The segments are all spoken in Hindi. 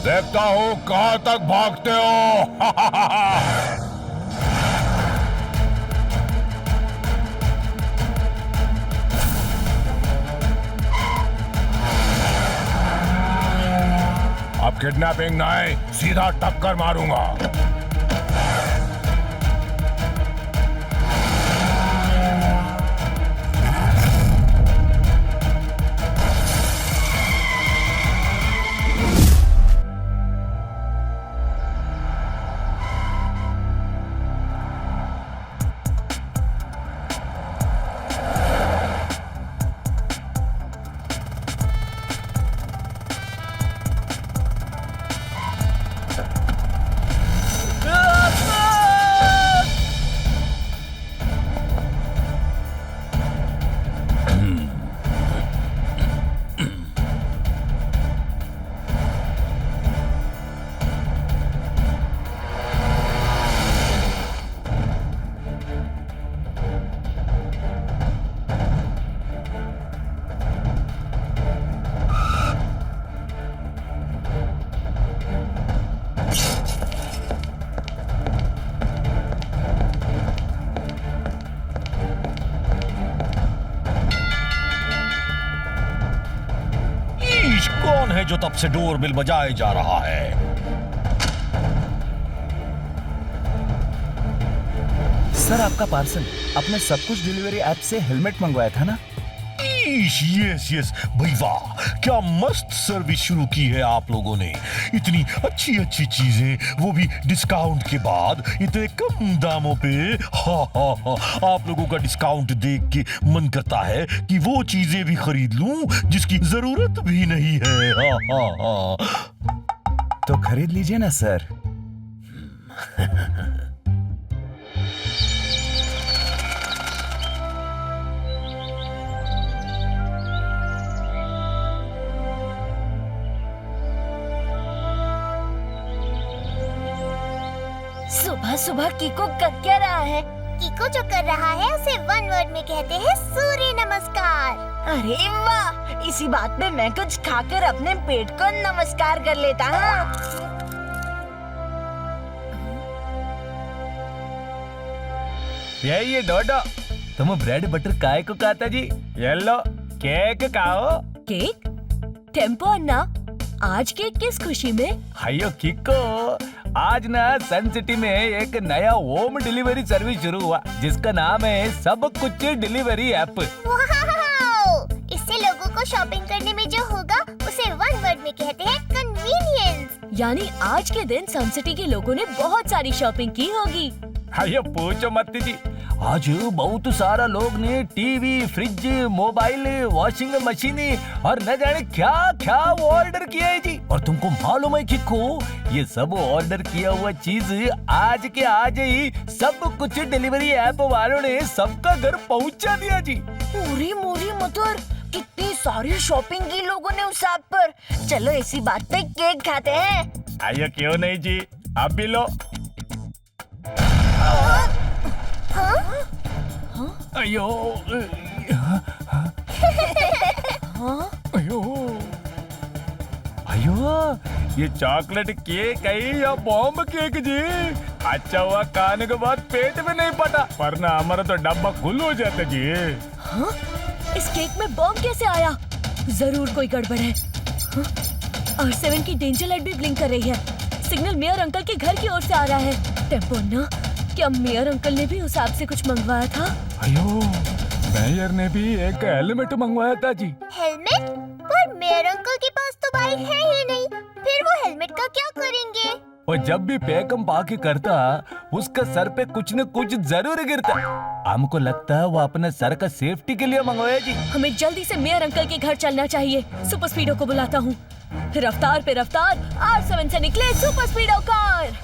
देखता हूँ कहां तक भागते हो। अब किडनैपिंग नहीं, सीधा टक्कर मारूंगा। कौन है जो तब से डोरबेल बजाए जा रहा है? सर आपका पार्सल। आपने सब कुछ डिलीवरी ऐप से हेलमेट मंगवाया था ना? यस यस भाई, वाह क्या मस्त सर्विस शुरू की है आप लोगों ने। इतनी अच्छी अच्छी चीजें, वो भी डिस्काउंट के बाद इतने कम दामों पे। हा हा हा, आप लोगों का डिस्काउंट देख के मन करता है कि वो चीजें भी खरीद लूं जिसकी जरूरत भी नहीं है। हा हा हा। तो खरीद लीजिए ना सर। सुबह सुबह कीको कर क्या रहा है? कीको जो कर रहा है उसे वन वर्ड में कहते हैं सूर्य नमस्कार। अरे वाह, इसी बात में मैं कुछ खाकर अपने पेट को नमस्कार कर लेता हूँ। ये डोडो, तुम ब्रेड बटर काय को खाता जी? ये लो केक खाओ। केक? टेम्पो अन्ना, आज केक किस खुशी में? हायो किको, आज ना सन सिटी में एक नया होम डिलीवरी सर्विस शुरू हुआ जिसका नाम है सब कुछ डिलीवरी ऐप। इससे लोगों को शॉपिंग करने में जो होगा उसे वन वर्ड में कहते हैं कन्वीनियंस। यानी आज के दिन सन सिटी के लोगों ने बहुत सारी शॉपिंग की होगी। हायो पूछो मत जी, आज बहुत सारा लोग ने TV, fridge, mobile, washing machine और न जाने क्या क्या वो ऑर्डर किया है जी। और तुमको मालूम है किको, ये सब ऑर्डर किया हुआ चीज आज के आज ही सब कुछ डिलीवरी ऐप वालों ने सबका घर पहुंचा दिया जी। पूरी मोरी मधुर, कितनी सारी शॉपिंग की लोगों ने उस ऐप पर। चलो इसी बात पे केक खाते हैं। आइए क्यों नहीं जी, आप भी लो। अयो अयो अयो, ये चॉकलेट केक है या बॉम्ब केक जी? अच्छा हुआ खाने के बाद पेट में नहीं फटा, वरना हमारा तो डब्बा फुल हो जाता जी। हाँ? इस केक में बॉम्ब कैसे आया? जरूर कोई गड़बड़ है। R7 की डेंजर लाइट भी ब्लिंक कर रही है। सिग्नल मेयर अंकल के घर की ओर से आ रहा है। टेम्पो ना, क्या मेयर अंकल ने भी उस ऐप से कुछ मंगवाया था? अयो, मेयर ने भी एक हेलमेट मंगवाया था जी। हेलमेट? पर मेयर अंकल के पास तो बाइक है ही नहीं, फिर वो हेलमेट का क्या करेंगे? और जब भी पैकम पाके करता, उसका सर पे कुछ न कुछ जरूर गिरता। हमको लगता है वो अपने सर का सेफ्टी के लिए मंगवाया जी। हमें जल्दी से मेयर अंकल के घर चलना चाहिए। सुपर स्पीडो को बुलाता हूँ। रफ्तार पे रफ्तार, R7 से निकले सुपर स्पीडो कार।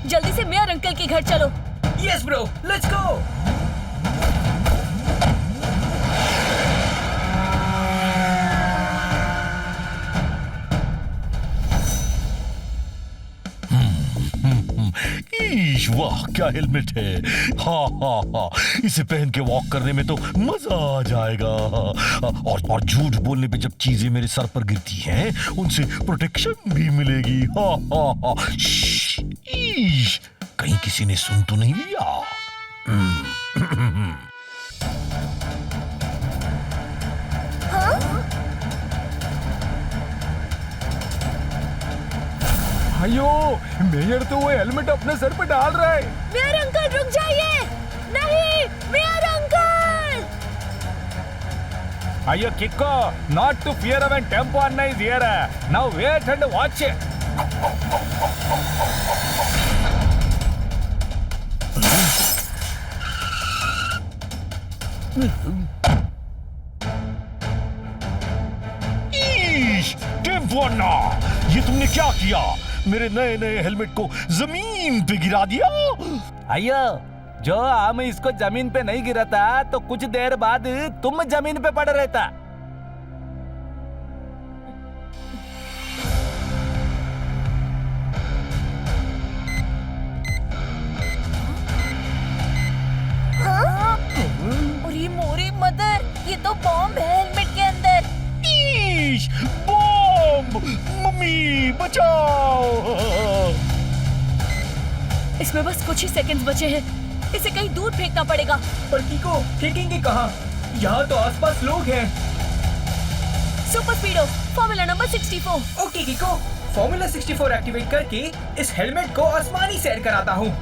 जल्दी से मेयर अंकल के घर चलो। Yes bro, let's go. ईश, वाह क्या हेलमेट है। हाँ हाँ हाँ, इसे पहन के वॉक करने में तो मजा आ जाएगा। और झूठ बोलने पे जब चीजें मेरे सर पर गिरती हैं उनसे प्रोटेक्शन भी मिलेगी। हाँ हाँ हाँ। श्श, ईश, कहीं किसी ने सुन तो नहीं लिया? भाइयों, मेयर तो वो हेलमेट अपने सर पे डाल रहा है। मेयर अंकल रुक जाइए। नहीं, मेयर अंकल। भाइयों किको, not to fear when tempo Anna is here. Now wait and watch it. ईश, टेम्पो अन्ना, ये तुमने क्या किया? मेरे नए नए हेलमेट को जमीन पे गिरा दिया। अयो, जो हम इसको जमीन पे नहीं गिराता तो कुछ देर बाद तुम जमीन पे पड़ रहता। अरे मोरी मदर, ये तो बॉम्ब है हेलमेट के अंदर। ईश, बॉम्ब! मम्मी बचाओ! इसमें बस कुछ ही सेकंड्स बचे हैं। इसे कहीं दूर फेंकना पड़ेगा। पर किको, फेंकेंगे कहाँ? यहाँ तो आसपास लोग हैं। Super speedo, formula number 64। Okay किको, formula 64 activate करके इस हेलमेट को आसमानी सैर कराता हूँ।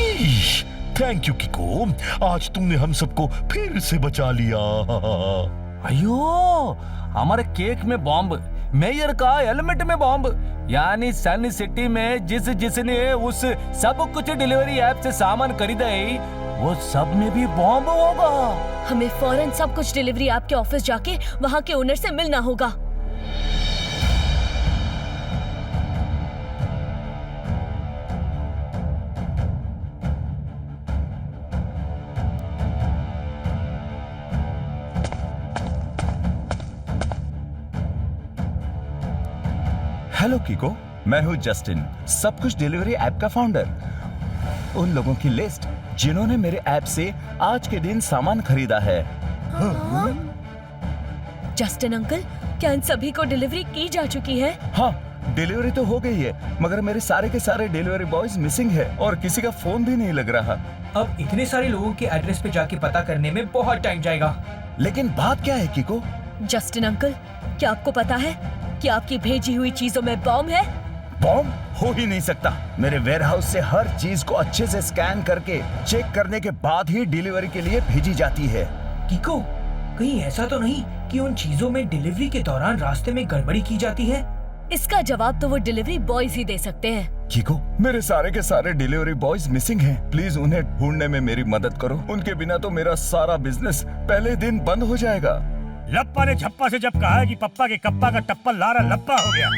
ईश, थैंक यू किको, आज तुमने हम सबको फिर से बचा लिया। अयो, हमारे केक में बॉम्ब, मेयर का हेलमेट में बॉम्ब, यानी सन सिटी में जिसने उस सब कुछ डिलीवरी ऐप से सामान खरीदा है वो सब में भी बॉम्ब होगा। हमें फौरन सब कुछ डिलीवरी ऐप के ऑफिस जाके वहाँ के ओनर से मिलना होगा। हेलो किको, मैं हूँ जस्टिन, सब कुछ डिलीवरी ऐप का फाउंडर। उन लोगों की लिस्ट जिन्होंने मेरे ऐप से आज के दिन सामान खरीदा है। जस्टिन अंकल, क्या इन सभी को डिलीवरी की जा चुकी है? हाँ, डिलीवरी तो हो गई है, मगर मेरे सारे के सारे डिलीवरी बॉयज मिसिंग है और किसी का फोन भी नहीं लग रहा। अब इतने सारे लोगों के एड्रेस पे जाके पता करने में बहुत टाइम जाएगा। लेकिन बात क्या है किको? जस्टिन अंकल, क्या आपको पता है कि आपकी भेजी हुई चीजों में बॉम्ब है? बॉम्ब हो ही नहीं सकता। मेरे वेयरहाउस से हर चीज को अच्छे से स्कैन करके चेक करने के बाद ही डिलीवरी के लिए भेजी जाती है। किको, कहीं ऐसा तो नहीं कि उन चीजों में डिलीवरी के दौरान रास्ते में गड़बड़ी की जाती है? इसका जवाब तो वो डिलीवरी बॉयज ही दे सकते हैं। किको, मेरे सारे के सारे डिलीवरी बॉयज मिसिंग हैं। प्लीज उन्हें ढूंढने में मेरी मदद करो। उनके बिना तो मेरा सारा बिजनेस पहले दिन बंद हो जाएगा। लप्पा ने झप्पा से जब कहा कि पप्पा के कप्पा का टप्पा लारा लप्पा हो गया।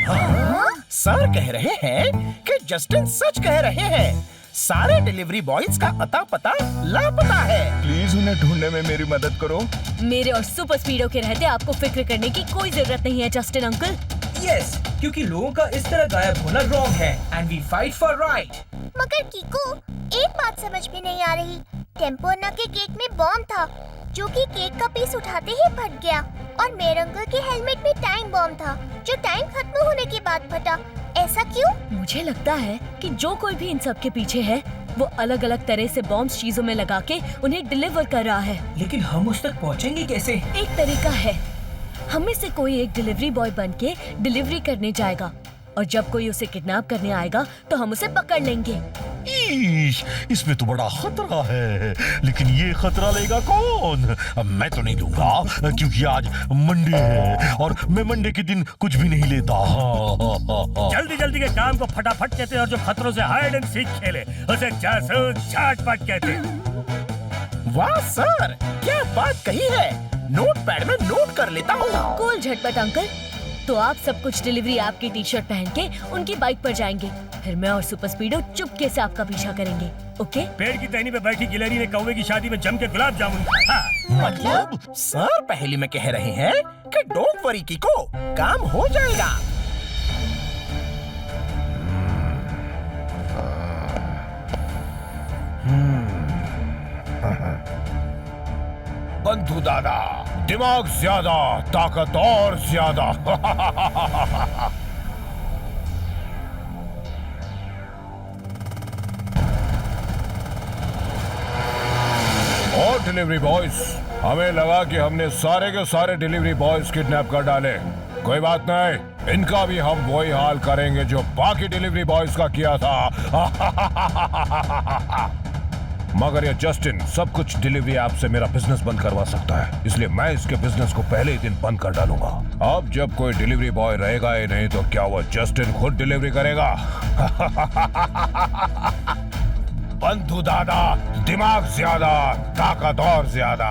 सर कह रहे हैं कि जस्टिन सच कह रहे हैं। सारे डिलीवरी बॉयज का अता पता लापता है। प्लीज उन्हें ढूंढने में मेरी मदद करो। मेरे और सुपर स्पीडो के रहते आपको फिक्र करने की कोई जरूरत नहीं है जस्टिन अंकल। यस, क्योंकि लोगों का इस तरह गायब होना रॉन्ग है and we fight for right. मगर किको, एक बात समझ में नहीं आ रही। टेम्पोना के केक में बॉम्ब था जो कि केक का पीस उठाते ही फट गया, और मेयर अंकल के हेलमेट में टाइम बॉम्ब था जो टाइम खत्म होने के बाद फटा। ऐसा क्यों? मुझे लगता है कि जो कोई भी इन सब के पीछे है वो अलग अलग तरह से बॉम्ब चीजों में लगा के उन्हें डिलीवर कर रहा है। लेकिन हम उस तक पहुंचेंगे कैसे? एक तरीका है, हम में से कोई एक डिलीवरी बॉय बन के डिलीवरी करने जाएगा और जब कोई उसे किडनैप करने आएगा तो हम उसे पकड़ लेंगे। ईश, इसमें तो बड़ा खतरा है, लेकिन ये खतरा लेगा कौन? अब मैं तो नहीं लूंगा, क्योंकि आज मंडे है और मैं मंडे के दिन कुछ भी नहीं लेता। जल्दी जल्दी के काम को फटाफट कहते हैं और जो खतरों से हाइड एंड सीक खेले उसे जासूस झाटपट कहते हैं। वाह सर, क्या बात कही है। नोटपैड में नोट कर लेता हूँ। कूल झटपट अंकल। तो आप सब कुछ डिलीवरी ऐप की टी शर्ट पहन के उनकी बाइक पर जाएंगे, फिर मैं और सुपर स्पीडो चुपके से आपका पीछा करेंगे। ओके? पेड़ की टहनी पे बैठी गिलहरी ने कौवे की शादी में जम के गुलाब जामुन खाया। मतलब सर पहली में कह रहे हैं कि डोंट वरी कीको, काम हो जाएगा। बंधु दादा, दिमाग ज्यादा, ताकत और ज्यादा। और डिलीवरी बॉयज, हमें लगा कि हमने सारे के सारे डिलीवरी बॉयज किडनैप कर डाले। कोई बात नहीं, इनका भी हम वही हाल करेंगे जो बाकी डिलीवरी बॉयज का किया था। मगर ये जस्टिन सब कुछ डिलीवरी ऐप से मेरा बिजनेस बंद करवा सकता है, इसलिए मैं इसके बिजनेस को पहले ही दिन बंद कर डालूंगा। अब जब कोई डिलीवरी बॉय रहेगा ही नहीं तो क्या वो जस्टिन खुद डिलीवरी करेगा? बंधु दादा, दिमाग ज्यादा, ताकत और ज्यादा।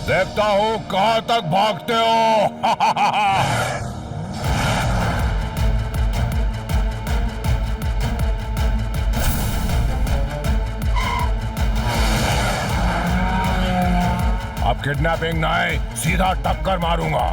देखता हूँ कहां तक भागते हो। अब किडनैपिंग नहीं, सीधा टक्कर मारूंगा।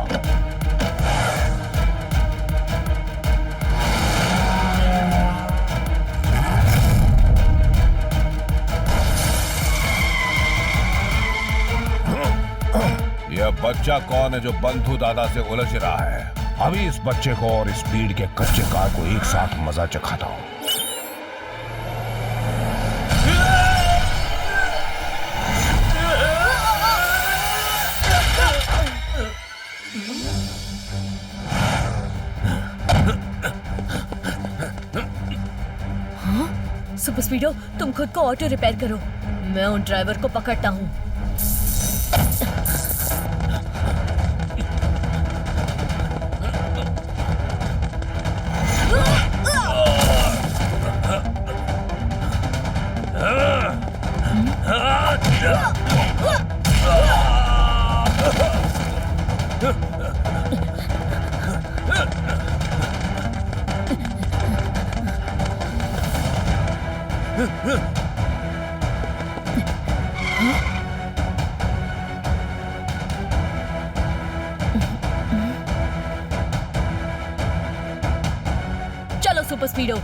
यह बच्चा कौन है जो बंधु दादा से उलझ रहा है? अभी इस बच्चे को और स्पीड के कच्चे कार को एक साथ मजा चखाता हूं। सुपर स्पीडो, तुम खुद को ऑटो रिपेयर करो, मैं उन ड्राइवर को पकड़ता हूँ। चलो सुपर स्पीडो,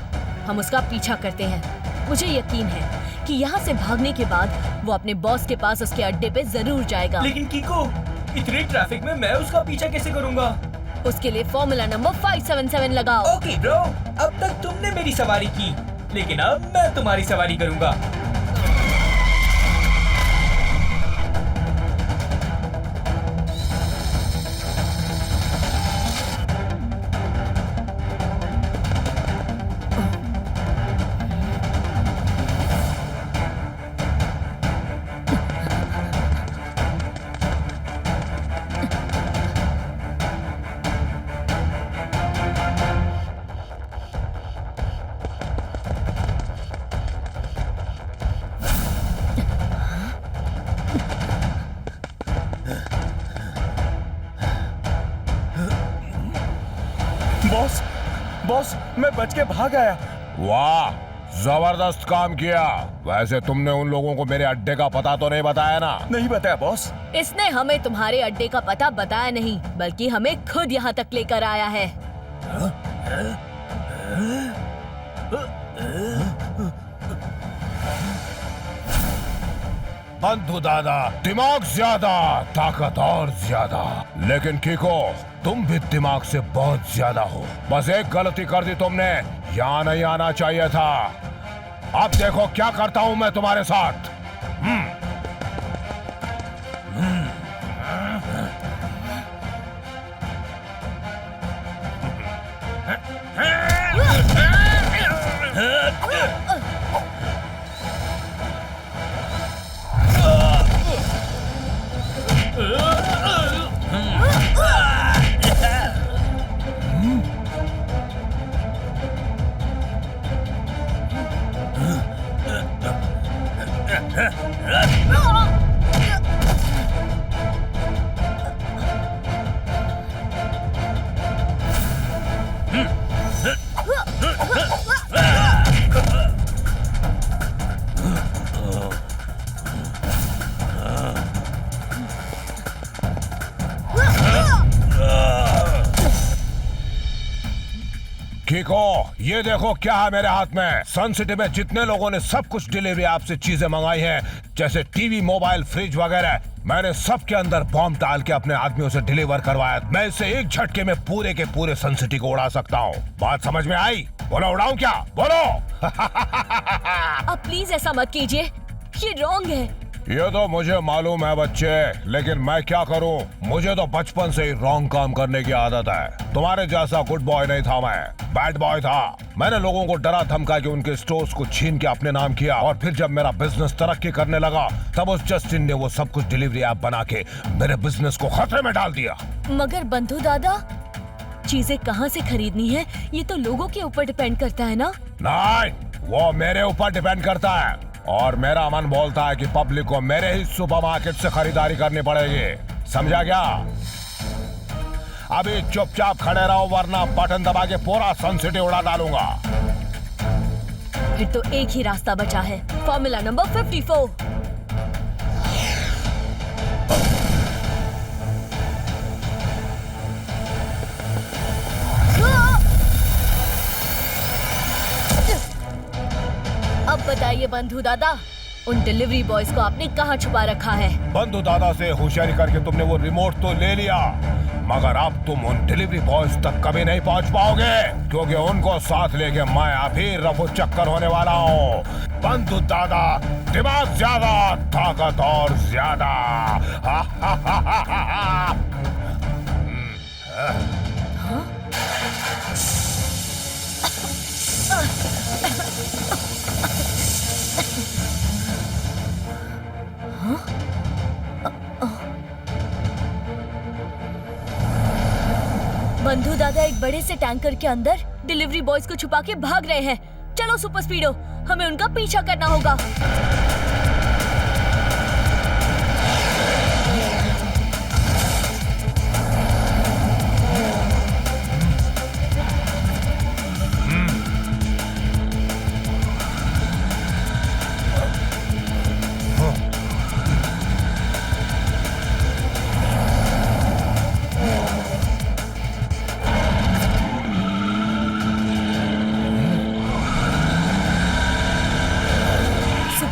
हम उसका पीछा करते हैं। मुझे यकीन है कि यहाँ से भागने के बाद वो अपने बॉस के पास उसके अड्डे पे जरूर जाएगा। लेकिन कीको, इतने ट्रैफिक में मैं उसका पीछा कैसे करूँगा? उसके लिए फॉर्मूला नंबर 577 लगाओ। ओके ब्रो, अब तक तुमने मेरी सवारी की, लेकिन अब मैं तुम्हारी सवारी करूँगा। बॉस मैं बच के भाग आया। वाह, जबरदस्त काम किया। वैसे तुमने उन लोगों को मेरे अड्डे का पता तो नहीं बताया ना? नहीं बताया बॉस। इसने हमें तुम्हारे अड्डे का पता बताया नहीं, बल्कि हमें खुद यहाँ तक लेकर आया है। बंधु दादा, दिमाग ज्यादा, ताकत और ज्यादा। लेकिन कीको, तुम भी दिमाग से बहुत ज्यादा हो। बस एक गलती कर दी तुमने, यहाँ नहीं आना चाहिए था। अब देखो क्या करता हूँ मैं तुम्हारे साथ। कीको, ये देखो क्या है मेरे हाथ में। सन सिटी में जितने लोगों ने सब कुछ डिलीवरी ऐप से चीजें मंगाई हैं, जैसे टीवी, मोबाइल, फ्रिज वगैरह, मैंने सबके अंदर बॉम्ब डाल के अपने आदमियों से डिलीवर करवाया। मैं इसे एक झटके में पूरे के पूरे सन सिटी को उड़ा सकता हूँ। बात समझ में आई? बोलो, उड़ाऊं क्या? बोलो। अब प्लीज ऐसा मत कीजिए, ये रॉन्ग है। ये तो मुझे मालूम है बच्चे, लेकिन मैं क्या करूं? मुझे तो बचपन से ही रॉन्ग काम करने की आदत है। तुम्हारे जैसा गुड बॉय नहीं था मैं, बैड बॉय था। मैंने लोगों को डरा धमका के उनके स्टोर्स को छीन के अपने नाम किया, और फिर जब मेरा बिजनेस तरक्की करने लगा, तब उस जस्टिन ने वो सब कुछ डिलीवरी ऐप बना के मेरे बिजनेस को खतरे में डाल दिया। मगर बंधु दादा, चीजें कहाँ से खरीदनी है ये तो लोगों के ऊपर डिपेंड करता है ना? नहीं, वो मेरे ऊपर डिपेंड करता है, और मेरा मन बोलता है कि पब्लिक को मेरे ही सुपरमार्केट से खरीदारी करनी पड़ेगी। समझा क्या? अभी चुपचाप खड़े रहो, वरना बटन दबा के पूरा सन सिटी उड़ा डालूंगा। फिर तो एक ही रास्ता बचा है, फॉर्मूला नंबर 54। अब बताइए बंधु दादा, उन डिलीवरी बॉयज को आपने कहाँ छुपा रखा है? बंधु दादा से होशियारी करके तुमने वो रिमोट तो ले लिया, मगर अब तुम उन डिलीवरी बॉयज तक कभी नहीं पहुंच पाओगे, क्योंकि उनको साथ लेके मैं अभी रफू चक्कर होने वाला हूँ। बंधु दादा, दिमाग ज्यादा, ताकत और ज्यादा। बंधु दादा एक बड़े से टैंकर के अंदर डिलीवरी बॉयज को छुपा के भाग रहे हैं। चलो सुपर स्पीडो, हमें उनका पीछा करना होगा।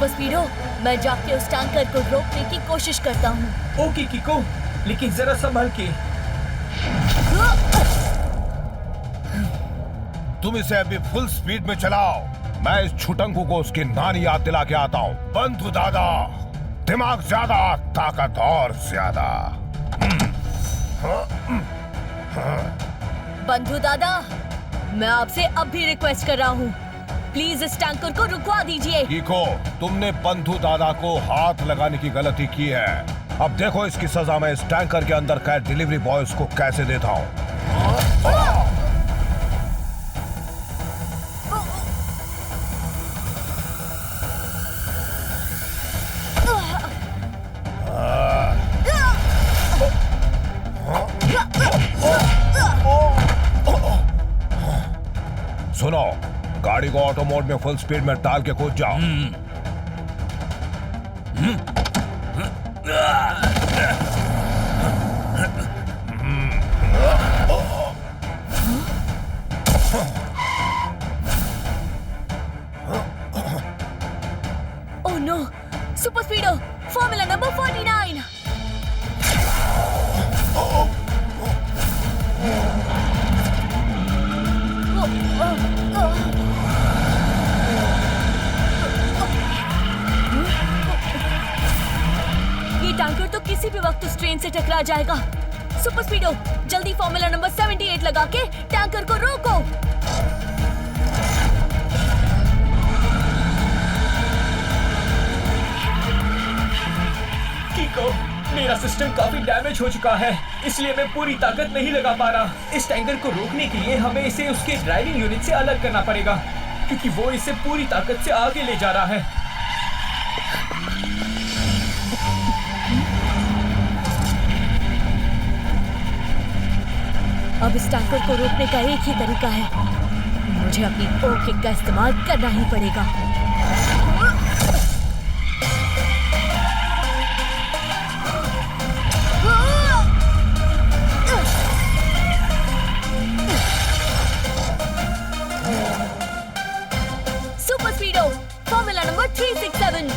स्पीडो, मैं जाके उस टैंकर को रोकने की कोशिश करता हूँ। ओके कीको, लेकिन जरा संभल के। तुम इसे अभी फुल स्पीड में चलाओ, मैं इस छुटंकू को उसकी नानी याद दिला के आता हूँ। बंधु दादा, दिमाग ज्यादा, ताकत और ज्यादा। बंधु दादा, मैं आपसे अब भी रिक्वेस्ट कर रहा हूँ, प्लीज इस टैंकर को रुकवा दीजिए। कीको, तुमने बंधु दादा को हाथ लगाने की गलती की है। अब देखो इसकी सजा मैं इस टैंकर के अंदर कैद डिलीवरी बॉयज को कैसे देता हूँ। गाड़ी को ऑटो मोड में फुल स्पीड में डाल के कूद जाओ। Oh no, super speedo, formula number 49। ये टैंकर तो किसी भी वक्त उस ट्रेन से टकरा जाएगा। सुपर स्पीडो, जल्दी फॉर्मूला नंबर 78 लगा के टैंकर को रोको। कीको, मेरा सिस्टम काफी डैमेज हो चुका है, इसलिए मैं पूरी ताकत नहीं लगा पा रहा। इस टैंकर को रोकने के लिए हमें इसे उसके ड्राइविंग यूनिट से अलग करना पड़ेगा, क्योंकि वो इसे पूरी ताकत से आगे ले जा रहा है। अब इस टैंकर को रोकने का एक ही तरीका है, मुझे अपनी ओ किक का इस्तेमाल करना ही पड़ेगा। Super speedo, formula number 367।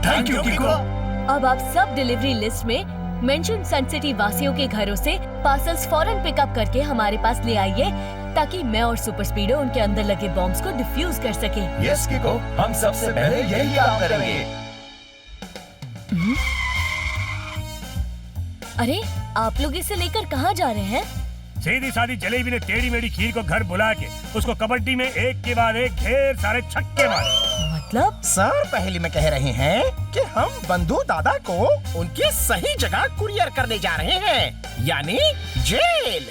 Thank you Kiko. अब आप सब डिलीवरी लिस्ट में मेंशन सन सिटी वासियों के घरों से पार्सल्स फौरन पिकअप करके हमारे पास ले आइए, ताकि मैं और सुपर स्पीडो उनके अंदर लगे बॉम्ब्स को डिफ्यूज कर सके। यस कीको, हम सबसे पहले यही काम करेंगे। अरे, आप लोग इसे लेकर कहाँ जा रहे हैं? सीधी सादी जलेबी ने टेढ़ी मेढ़ी खीर को घर बुला के उसको कबड्डी में एक के बाद एक ढेर सारे छक्के मारे। मतलब? सर, पहले में कह रहे हैं कि हम बंधु दादा को उनकी सही जगह कुरियर करने जा रहे हैं, यानी जेल।